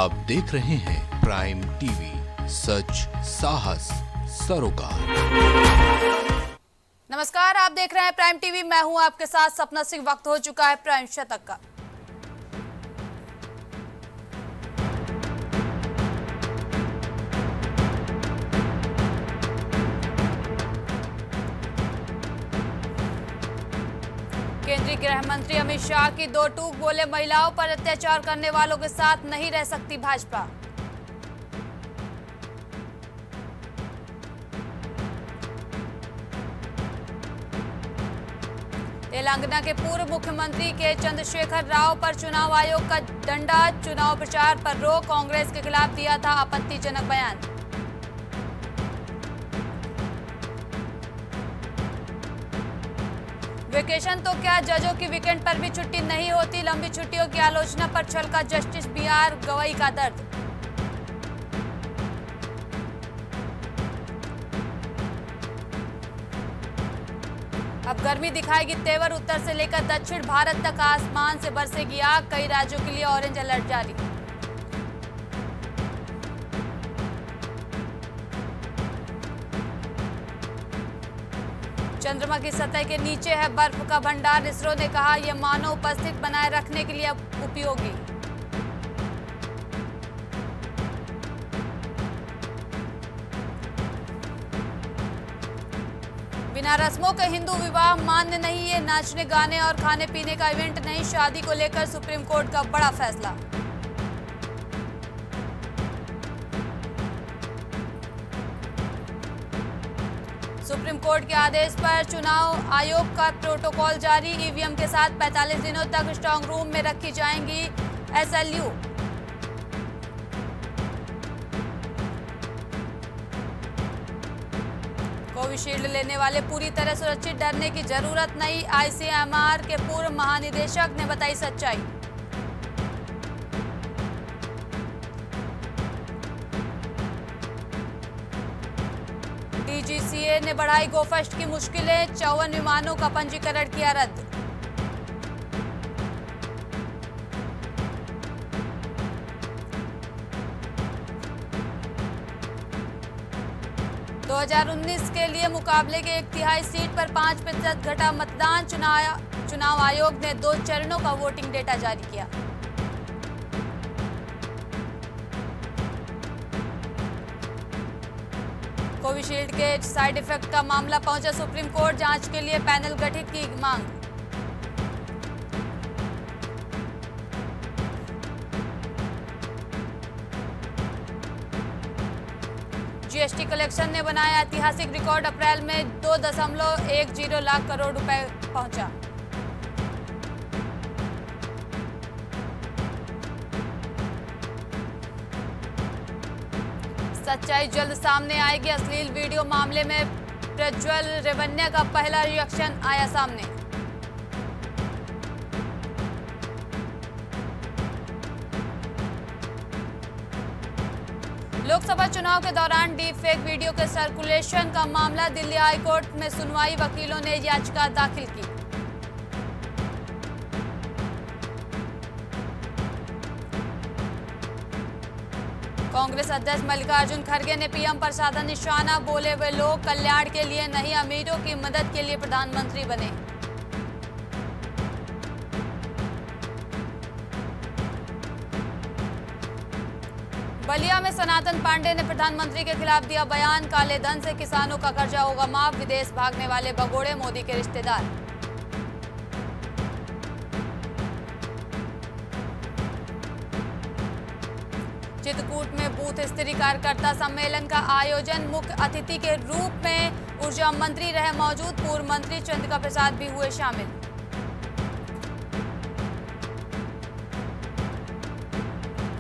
आप देख रहे हैं प्राइम टीवी, सच साहस सरोकार। नमस्कार, आप देख रहे हैं प्राइम टीवी। मैं हूं आपके साथ सपना सिंह। वक्त हो चुका है प्राइम शतक का। केंद्रीय गृह मंत्री अमित शाह की दो टूक बोले, महिलाओं पर अत्याचार करने वालों के साथ नहीं रह सकती भाजपा। तेलंगाना के पूर्व मुख्यमंत्री के चंद्रशेखर राव पर चुनाव आयोग का डंडा, चुनाव प्रचार पर रोक, कांग्रेस के खिलाफ दिया था आपत्तिजनक बयान। वेकेशन तो क्या, जजों की वीकेंड पर भी छुट्टी नहीं होती। लंबी छुट्टियों की आलोचना पर छलका जस्टिस BR गवई का दर्द। अब गर्मी दिखाएगी तेवर, उत्तर से लेकर दक्षिण भारत तक आसमान से बरसेगी आग। कई राज्यों के लिए ऑरेंज अलर्ट जारी। चंद्रमा की सतह के नीचे है बर्फ का भंडार। इसरो ने कहा यह मानव उपस्थित बनाए रखने के लिए उपयोगी। बिना रस्मों के हिंदू विवाह मान्य नहीं है। नाचने गाने और खाने पीने का इवेंट नहीं। शादी को लेकर सुप्रीम कोर्ट का बड़ा फैसला। सुप्रीम कोर्ट के आदेश पर चुनाव आयोग का प्रोटोकॉल जारी। ईवीएम के साथ 45 दिनों तक स्ट्रांग रूम में रखी जाएंगी SLU। कोविशील्ड लेने वाले पूरी तरह सुरक्षित, डरने की जरूरत नहीं। ICMR के पूर्व महानिदेशक ने बताई सच्चाई। DGCA ने बढ़ाई गोफस्ट की मुश्किलें, 54 विमानों का पंजीकरण किया रद्द। दो 2019 के लिए मुकाबले के 1/3 सीट पर 5% घटा मतदान। चुनाव आयोग ने 2 चरणों का वोटिंग डेटा जारी किया। कोविशील्ड के साइड इफेक्ट का मामला पहुंचा सुप्रीम कोर्ट। जांच के लिए पैनल गठित की मांग। GST कलेक्शन ने बनाया ऐतिहासिक रिकॉर्ड। अप्रैल में 2.10 लाख करोड़ रुपए पहुंचा। सच्चाई जल्द सामने आएगी। अश्लील वीडियो मामले में प्रज्वल रेवन्या का पहला रिएक्शन आया सामने। लोकसभा चुनाव के दौरान डीप फेक वीडियो के सर्कुलेशन का मामला, दिल्ली हाई कोर्ट में सुनवाई। वकीलों ने याचिका दाखिल की। कांग्रेस अध्यक्ष मल्लिकार्जुन खड़गे ने पीएम पर साधा निशाना। बोले वे लोग कल्याण के लिए नहीं, अमीरों की मदद के लिए प्रधानमंत्री बने। बलिया में सनातन पांडे ने प्रधानमंत्री के खिलाफ दिया बयान। काले धन से किसानों का कर्जा होगा माफ। विदेश भागने वाले भगोड़े मोदी के रिश्तेदार। चित्रकूट में बूथ स्तरीय कार्यकर्ता सम्मेलन का आयोजन। मुख्य अतिथि के रूप में ऊर्जा मंत्री रहे मौजूद। पूर्व मंत्री चंद्रिका प्रसाद भी हुए शामिल।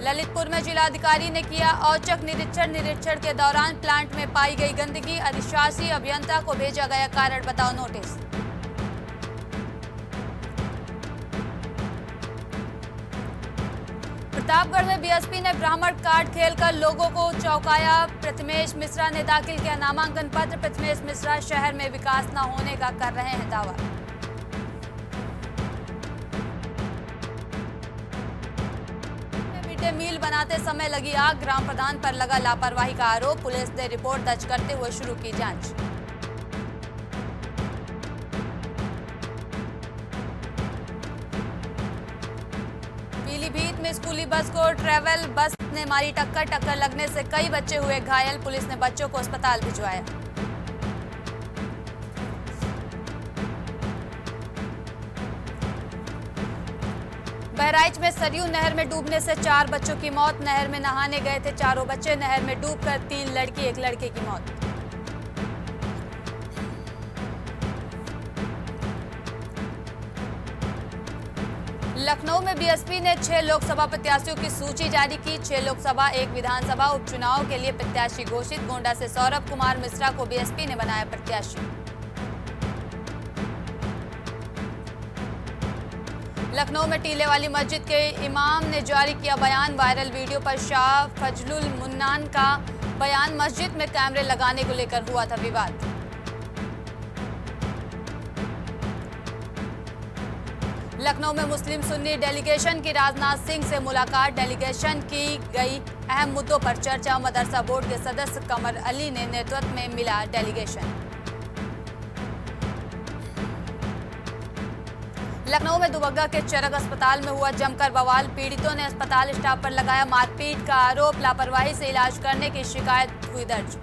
ललितपुर में जिलाधिकारी ने किया औचक निरीक्षण के दौरान प्लांट में पाई गई गंदगी। अधिशासी अभियंता को भेजा गया कारण बताओ नोटिस। प्रतापगढ़ में बीएसपी ने ब्राह्मण कार्ड खेलकर लोगों को चौंकाया। प्रथमेश मिश्रा ने दाखिल किया नामांकन पत्र। प्रथमेश मिश्रा शहर में विकास न होने का कर रहे हैं दावा। मिड डे मील बनाते समय लगी आग, ग्राम प्रधान पर लगा लापरवाही का आरोप। पुलिस ने रिपोर्ट दर्ज करते हुए शुरू की जांच। पीलीभीत में स्कूली बस को ट्रैवल बस ने मारी टक्कर, टक्कर लगने से कई बच्चे हुए घायल। पुलिस ने बच्चों को अस्पताल भिजवाया। बहराइच में सरयू नहर में डूबने से 4 बच्चों की मौत। नहर में नहाने गए थे चारों बच्चे, नहर में डूबकर 3 लड़की 1 लड़के की मौत। लखनऊ में बीएसपी ने 6 लोकसभा प्रत्याशियों की सूची जारी की। 6 लोकसभा 1 विधानसभा उपचुनाव के लिए प्रत्याशी घोषित। गोंडा से सौरभ कुमार मिश्रा को बीएसपी ने बनाया प्रत्याशी। लखनऊ में टीले वाली मस्जिद के इमाम ने जारी किया बयान। वायरल वीडियो पर शाह फजलुल मुन्नान का बयान। मस्जिद में कैमरे लगाने को लेकर हुआ था विवाद। लखनऊ में मुस्लिम सुन्नी डेलीगेशन की राजनाथ सिंह से मुलाकात। डेलीगेशन की गई अहम मुद्दों पर चर्चा। मदरसा बोर्ड के सदस्य कमर अली ने नेतृत्व में मिला डेलीगेशन। लखनऊ में दुबग्गा के चरक अस्पताल में हुआ जमकर बवाल। पीड़ितों ने अस्पताल स्टाफ पर लगाया मारपीट का आरोप। लापरवाही से इलाज करने की शिकायत हुई दर्ज।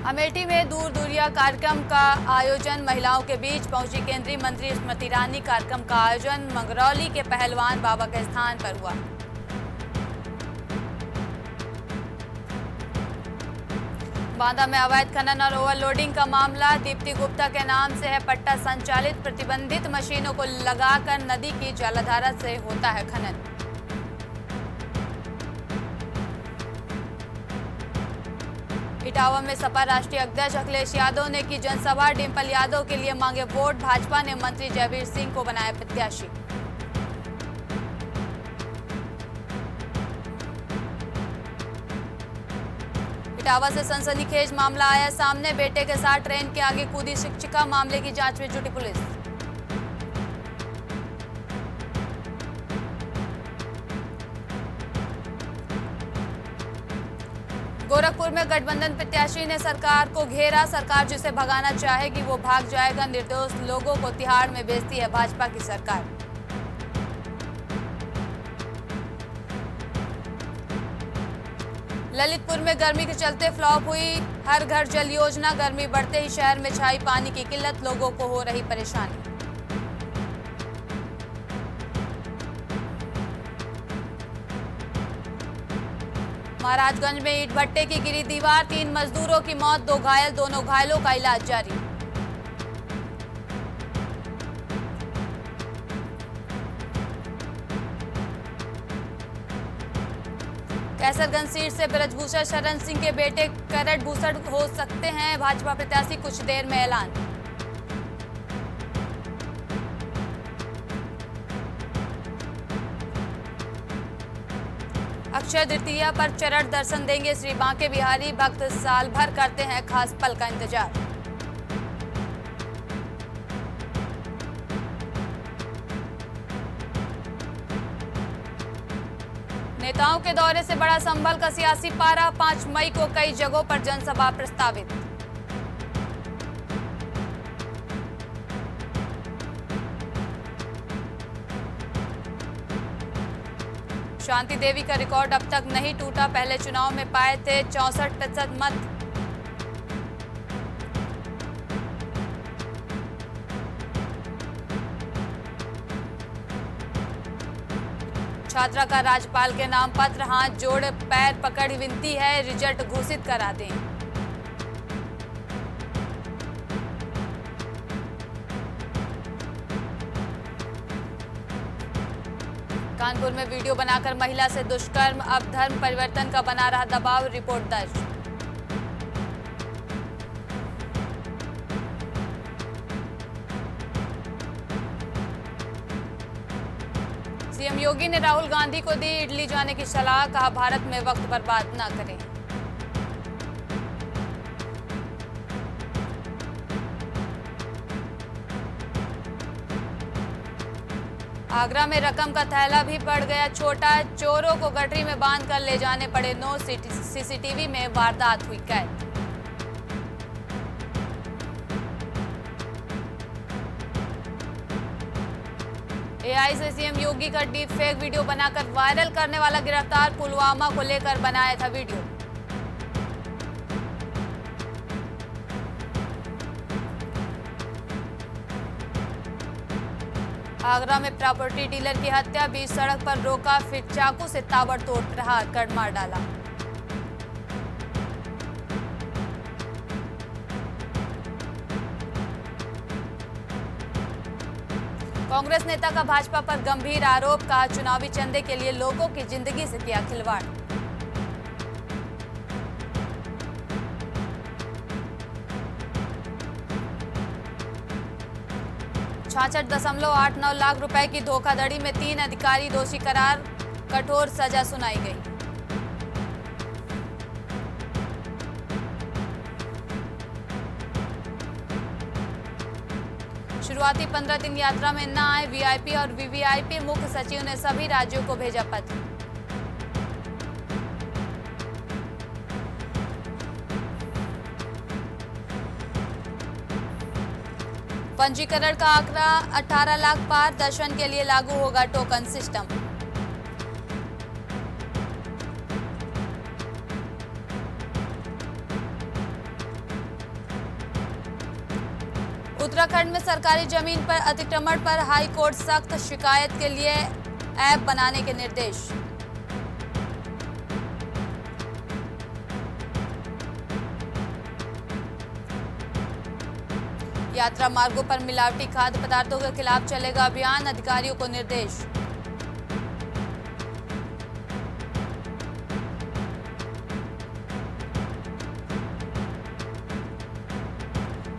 अमेठी में दूर दूरिया कार्यक्रम का आयोजन। महिलाओं के बीच पहुंची केंद्रीय मंत्री स्मृति ईरानी। कार्यक्रम का आयोजन मंगरौली के पहलवान बाबा के स्थान पर हुआ। बांदा में अवैध खनन और ओवरलोडिंग का मामला। दीप्ति गुप्ता के नाम से है पट्टा संचालित। प्रतिबंधित मशीनों को लगाकर नदी की जलधारा से होता है खनन। इटावा में सपा राष्ट्रीय अध्यक्ष अखिलेश यादव ने की जनसभा। डिंपल यादव के लिए मांगे वोट। भाजपा ने मंत्री जयवीर सिंह को बनाया प्रत्याशी। इटावा से सनसनीखेज मामला आया सामने। बेटे के साथ ट्रेन के आगे कूदी शिक्षिका। मामले की जांच में जुटी पुलिस। गोरखपुर में गठबंधन प्रत्याशी ने सरकार को घेरा। सरकार जिसे भगाना चाहेगी वो भाग जाएगा। निर्दोष लोगों को तिहाड़ में भेजती है भाजपा की सरकार। ललितपुर में गर्मी के चलते फ्लॉप हुई हर घर जल योजना। गर्मी बढ़ते ही शहर में छाई पानी की किल्लत। लोगों को हो रही परेशानी। महाराजगंज में ईंट भट्टे की गिरी दीवार। 3 मजदूरों की मौत, 2 घायल। दोनों घायलों का इलाज जारी। कैसरगंज सीट से ब्रजभूषण शरण सिंह के बेटे करट भूषण हो सकते हैं भाजपा प्रत्याशी। कुछ देर में ऐलान। अक्षय तृतीया पर चरण दर्शन देंगे श्री बांके बिहारी। भक्त साल भर करते हैं खास पल का इंतजार। नेताओं के दौरे से बड़ा संभल का सियासी पारा। 5 मई को कई जगहों पर जनसभा प्रस्तावित। शांति देवी का रिकॉर्ड अब तक नहीं टूटा। पहले चुनाव में पाए थे 64% मत। छात्रा का राज्यपाल के नाम पत्र। हाथ जोड़ पैर पकड़ विनती है रिजल्ट घोषित करा दें। कानपुर में वीडियो बनाकर महिला से दुष्कर्म। अब धर्म परिवर्तन का बना रहा दबाव। रिपोर्ट दर्ज। सीएम योगी ने राहुल गांधी को दी इटली जाने की सलाह। कहा भारत में वक्त बर्बाद न करें। आगरा में रकम का थैला भी पड़ गया छोटा, चोरों को गठरी में बांधकर ले जाने पड़े 9 सीसीटीवी में वारदात हुई कैद। एआई से सीएम योगी का डीप फेक वीडियो बनाकर वायरल करने वाला गिरफ्तार, पुलवामा को लेकर बनाया था वीडियो। आगरा में प्रॉपर्टी डीलर की हत्या, बीच सड़क पर रोका, फिर चाकू से ताबड़तोड़ प्रहार कर मार डाला। कांग्रेस नेता का भाजपा पर गंभीर आरोप, कहा चुनावी चंदे के लिए लोगों की जिंदगी से किया खिलवाड़। 66.89 लाख रुपए की धोखाधड़ी में 3 अधिकारी दोषी करार, कठोर सजा सुनाई गई। शुरुआती 15 दिन यात्रा में न आए वीआईपी और वीवीआईपी, मुख्य सचिव ने सभी राज्यों को भेजा पत्र। पंजीकरण का आंकड़ा 18 लाख पार, दर्शन के लिए लागू होगा टोकन सिस्टम। उत्तराखंड में सरकारी जमीन पर अतिक्रमण पर हाई कोर्ट सख्त, शिकायत के लिए ऐप बनाने के निर्देश। यात्रा मार्गों पर मिलावटी खाद्य पदार्थों के खिलाफ चलेगा अभियान, अधिकारियों को निर्देश।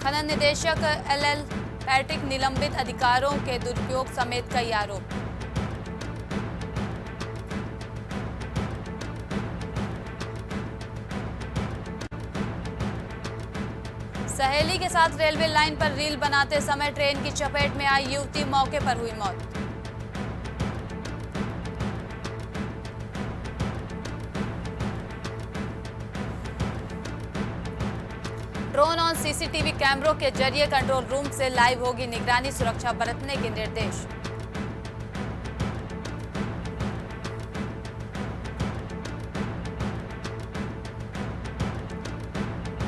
खनन निदेशक एलएल पैट्रिक निलंबित, अधिकारों के दुरुपयोग समेत कई आरोप। सहेली के साथ रेलवे लाइन पर रील बनाते समय ट्रेन की चपेट में आई युवती, मौके पर हुई मौत। ड्रोन और सीसीटीवी कैमरों के जरिए कंट्रोल रूम से लाइव होगी निगरानी, सुरक्षा बरतने के निर्देश।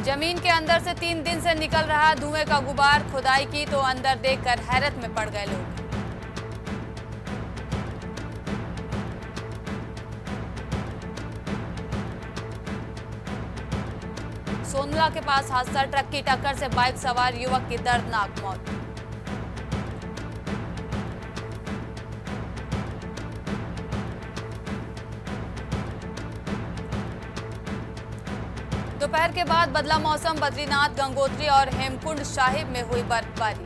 जमीन के अंदर से 3 दिन से निकल रहा धुएं का गुबार, खुदाई की तो अंदर देखकर हैरत में पड़ गए लोग। सोनला के पास हादसा, ट्रक की टक्कर से बाइक सवार युवक की दर्दनाक मौत। दोपहर के बाद बदला मौसम, बद्रीनाथ, गंगोत्री और हेमकुंड साहिब में हुई बर्फबारी।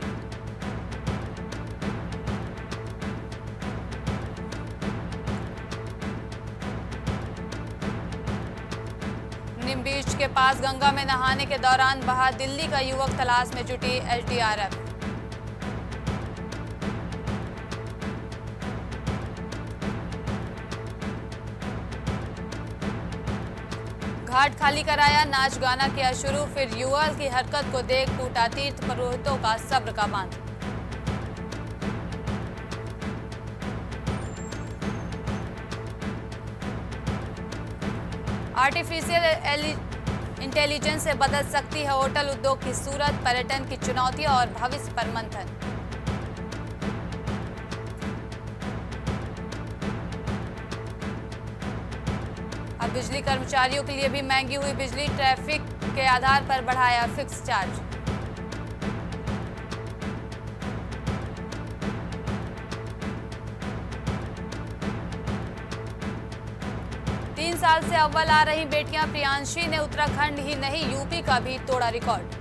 निम बीच के पास गंगा में नहाने के दौरान बहा, दिल्ली का युवक, तलाश में जुटी एसडीआरएफ। घाट खाली कराया, नाच गाना किया शुरू, फिर युवा की हरकत को देख टूटा तीर्थ पुरोहितों का सब्र का बांध। आर्टिफिशियल इंटेलिजेंस से बदल सकती है होटल उद्योग की सूरत, पर्यटन की चुनौतियां और भविष्य पर मंथन। अब बिजली कर्मचारियों के लिए भी महंगी हुई बिजली, ट्रैफिक के आधार पर बढ़ाया फिक्स चार्ज। तीन साल से अव्वल आ रही बेटियां, प्रियांशी ने उत्तराखंड ही नहीं यूपी का भी तोड़ा रिकॉर्ड।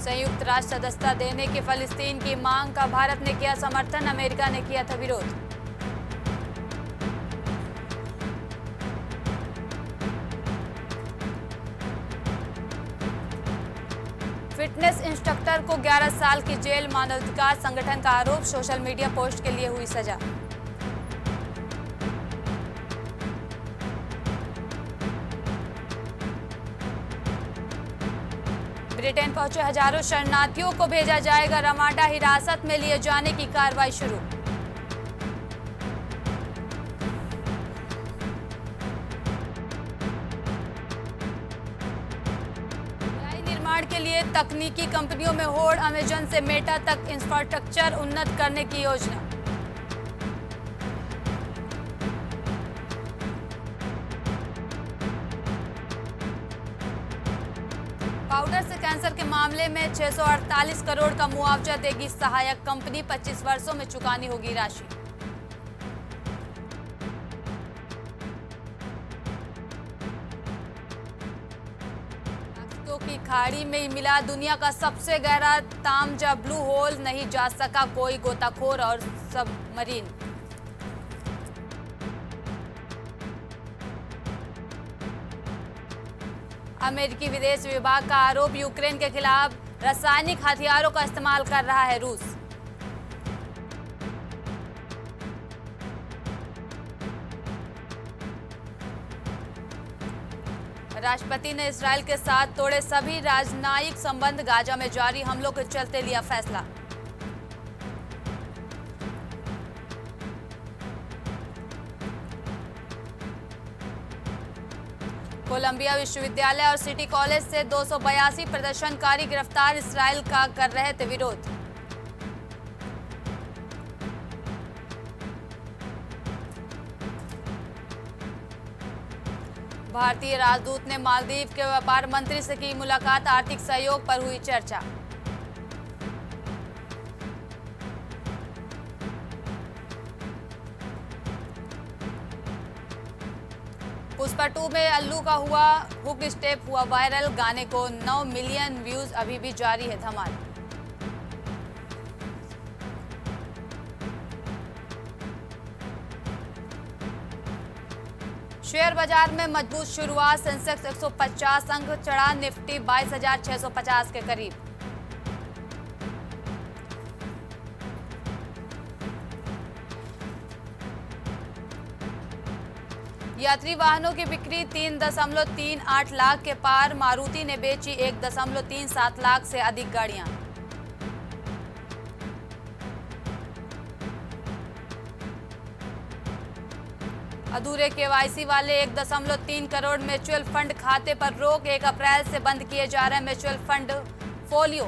संयुक्त राष्ट्र सदस्यता देने की फिलिस्तीन की मांग का भारत ने किया समर्थन, अमेरिका ने किया था विरोध। फिटनेस इंस्ट्रक्टर को 11 साल की जेल, मानवाधिकार संगठन का आरोप, सोशल मीडिया पोस्ट के लिए हुई सजा। ब्रिटेन पहुंचे हजारों शरणार्थियों को भेजा जाएगा रवांडा, हिरासत में लिए जाने की कार्रवाई शुरू। निर्माण के लिए तकनीकी कंपनियों में होड़, अमेजन से मेटा तक इंफ्रास्ट्रक्चर उन्नत करने की योजना। पाउडर से कैंसर के मामले में 648 करोड़ का मुआवजा देगी सहायक कंपनी, 25 वर्षों में चुकानी होगी राशि। की खाड़ी में मिला दुनिया का सबसे गहरा तामजा ब्लू होल, नहीं जा सका कोई गोताखोर और सबमरीन। अमेरिकी विदेश विभाग का आरोप, यूक्रेन के खिलाफ रासायनिक हथियारों का इस्तेमाल कर रहा है रूस। राष्ट्रपति ने इस्राएल के साथ तोड़े सभी राजनयिक संबंध, गाजा में जारी हमलों के चलते लिया फैसला। कोलंबिया विश्वविद्यालय और सिटी कॉलेज से 282 प्रदर्शनकारी गिरफ्तार, इस्राएल का कर रहे थे विरोध। भारतीय राजदूत ने मालदीव के व्यापार मंत्री से की मुलाकात, आर्थिक सहयोग पर हुई चर्चा। पुष्पा 2 में अल्लू का हुआ हुक स्टेप हुआ वायरल, गाने को 9 मिलियन व्यूज, अभी भी जारी है धमाल। शेयर बाजार में मजबूत शुरुआत, सेंसेक्स 150 अंक चढ़ा, निफ्टी 22,650 के करीब। यात्री वाहनों की बिक्री 3.38 लाख के पार, मारुति ने बेची 1.37 लाख से अधिक गाड़ियां। अधूरे केवाईसी वाले 1.3 करोड़ म्यूचुअल फंड खाते पर रोक, 1 अप्रैल से बंद किए जा रहे म्यूचुअल फंड फोलियो।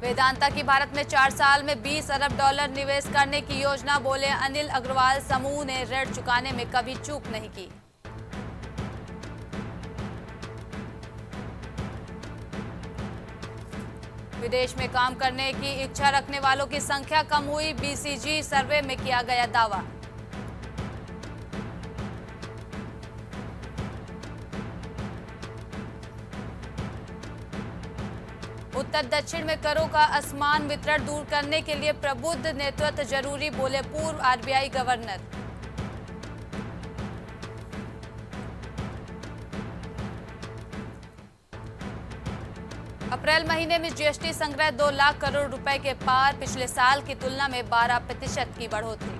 वेदांता की भारत में 4 साल में $20 अरब निवेश करने की योजना, बोले अनिल अग्रवाल, समूह ने ऋण चुकाने में कभी चूक नहीं की। विदेश में काम करने की इच्छा रखने वालों की संख्या कम हुई, बीसीजी सर्वे में किया गया दावा। उत्तर दक्षिण में करों का असमान वितरण दूर करने के लिए प्रबुद्ध नेतृत्व जरूरी, बोले पूर्व आरबीआई गवर्नर। अप्रैल महीने में जीएसटी संग्रह 2 लाख करोड़ रुपए के पार, पिछले साल की तुलना में 12% की बढ़ोतरी।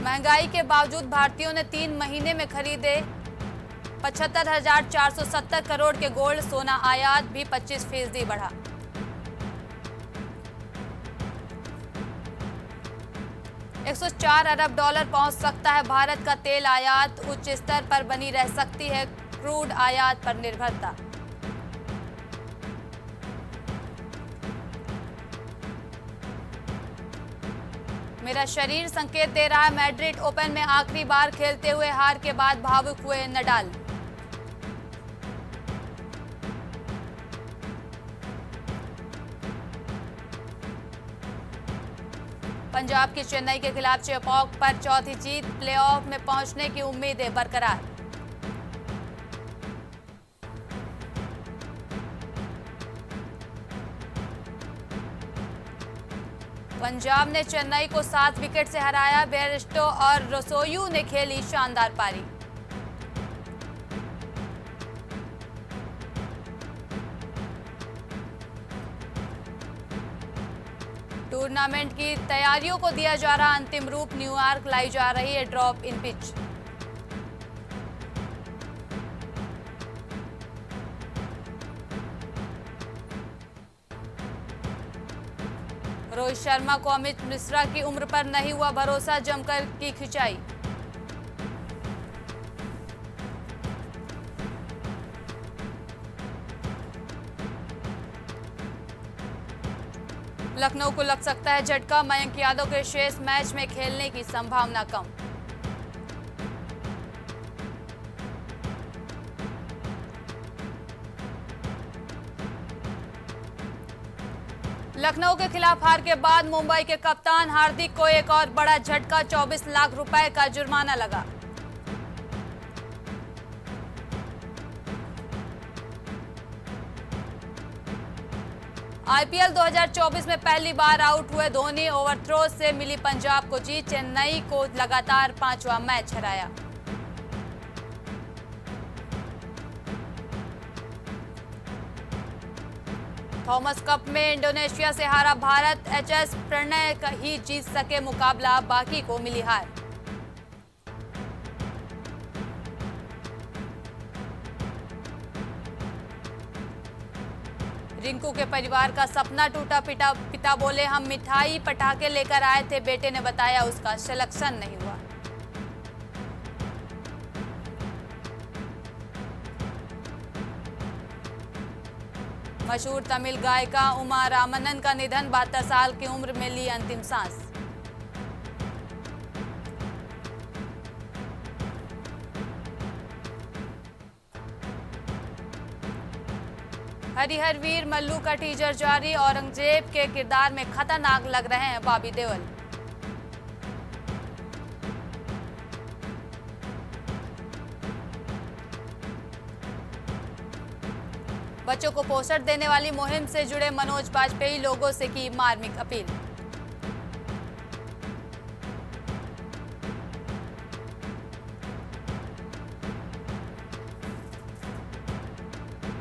महंगाई के बावजूद भारतीयों ने 3 महीने में खरीदे 75,470 करोड़ के गोल्ड, सोना आयात भी 25% बढ़ा। $104 अरब पहुंच सकता है भारत का तेल आयात, उच्च स्तर पर बनी रह सकती है क्रूड आयात पर निर्भरता। मेरा शरीर संकेत दे रहा है, मैड्रिड ओपन में आखिरी बार खेलते हुए हार के बाद भावुक हुए नडाल। पंजाब की चेन्नई के खिलाफ चेपॉक पर चौथी जीत, प्लेऑफ में पहुंचने की उम्मीदें बरकरार। पंजाब ने चेन्नई को 7 विकेट से हराया। बेयरस्टो और रसोयू ने खेली शानदार पारी। टूर्नामेंट की तैयारियों को दिया जा रहा अंतिम रूप। न्यूयॉर्क लाई जा रही है drop in pitch. Rohit Sharma को अमित मिश्रा की उम्र पर नहीं हुआ भरोसा, जमकर की खिंचाई। लखनऊ को लग सकता है झटका। मयंक यादव के शेष मैच में खेलने की संभावना कम। लखनऊ के खिलाफ हार के बाद मुंबई के कप्तान हार्दिक को एक और बड़ा झटका। 24 लाख रुपए का जुर्माना लगा। आईपीएल 2024 में पहली बार आउट हुए धोनी। ओवरथ्रो से मिली पंजाब को जीत। चेन्नई को लगातार 5वां मैच हराया। थॉमस कप में इंडोनेशिया से हारा भारत। एचएस प्रणय ही जीत सके मुकाबला, बाकी को मिली हार। रिंकू के परिवार का सपना टूटा। पिता बोले हम मिठाई पटाखे लेकर आए थे, बेटे ने बताया उसका सिलेक्शन नहीं हुआ। मशहूर तमिल गायिका उमा रामन्नन का निधन। 72 साल की उम्र में ली अंतिम सांस। हरिहर वीर मल्लू का टीजर जारी। औरंगजेब के किरदार में खतरनाक लग रहे हैं बॉबी देओल। बच्चों को पोस्टर देने वाली मुहिम से जुड़े मनोज बाजपेयी लोगों से की मार्मिक अपील।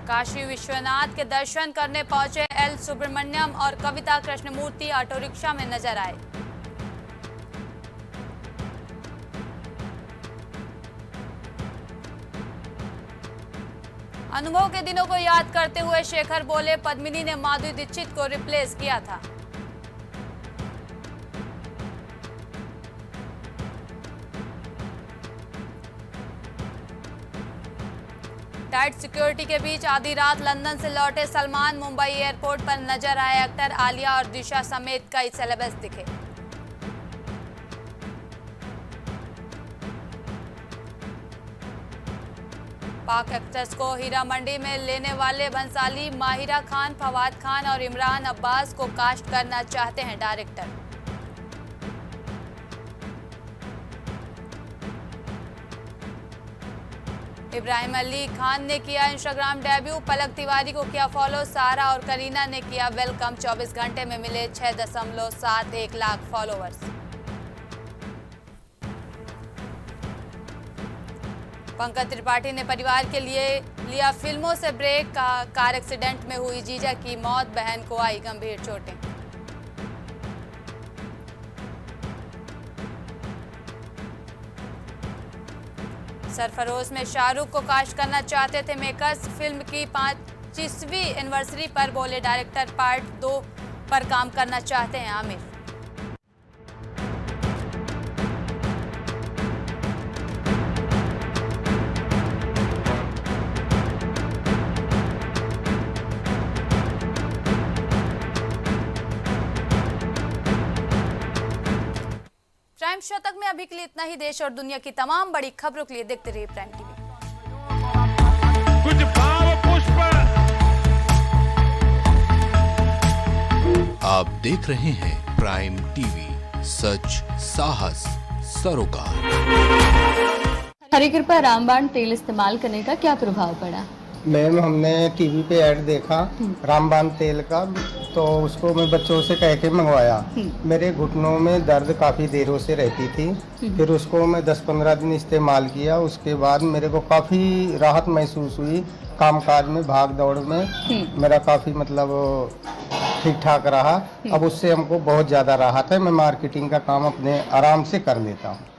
काशी विश्वनाथ के दर्शन करने पहुंचे एल सुब्रमण्यम और कविता कृष्णमूर्ति ऑटो रिक्शा में नजर आए। अनुभव के दिनों को याद करते हुए शेखर बोले पद्मिनी ने माधुरी दीक्षित को रिप्लेस किया था। टाइट सिक्योरिटी के बीच आधी रात लंदन से लौटे सलमान। मुंबई एयरपोर्ट पर नजर आए एक्टर। आलिया और दिशा समेत कई सेलेब्स दिखे। पाक एक्टर्स को हीरा मंडी में लेने वाले भंसाली माहिरा खान, फवाद खान और इमरान अब्बास को कास्ट करना चाहते हैं डायरेक्टर। इब्राहिम अली खान ने किया इंस्टाग्राम डेब्यू। पलक तिवारी को किया फॉलो। सारा और करीना ने किया वेलकम। 24 घंटे में मिले 6.71 लाख फॉलोअर्स। पंकज त्रिपाठी ने परिवार के लिए लिया फिल्मों से ब्रेक। कार एक्सीडेंट में हुई जीजा की मौत, बहन को आई गंभीर चोटें। सरफरोश में शाहरुख को कास्ट करना चाहते थे मेकर्स। फिल्म की 25वीं एनिवर्सरी पर बोले डायरेक्टर पार्ट 2 पर काम करना चाहते हैं आमिर। प्राइम शतक में अभी के लिए इतना ही। देश और दुनिया की तमाम बड़ी खबरों के लिए देखते रहिए प्राइम टीवी। कुछ भाव पुष्प। आप देख रहे हैं प्राइम टीवी, सच साहस सरोकार। हरि कृपा रामबाण तेल इस्तेमाल करने का क्या प्रभाव पड़ा? मैम हमने टीवी पे ऐड देखा रामबाण तेल का, तो उसको मैं बच्चों से कह के मंगवाया। मेरे घुटनों में दर्द काफ़ी देरों से रहती थी। फिर उसको मैं 10-15 दिन इस्तेमाल किया। उसके बाद मेरे को काफ़ी राहत महसूस हुई। कामकाज में, भाग दौड़ में मेरा काफ़ी मतलब ठीक ठाक रहा। अब उससे हमको बहुत ज़्यादा राहत है। मैं मार्केटिंग का काम अपने आराम से कर लेता हूँ।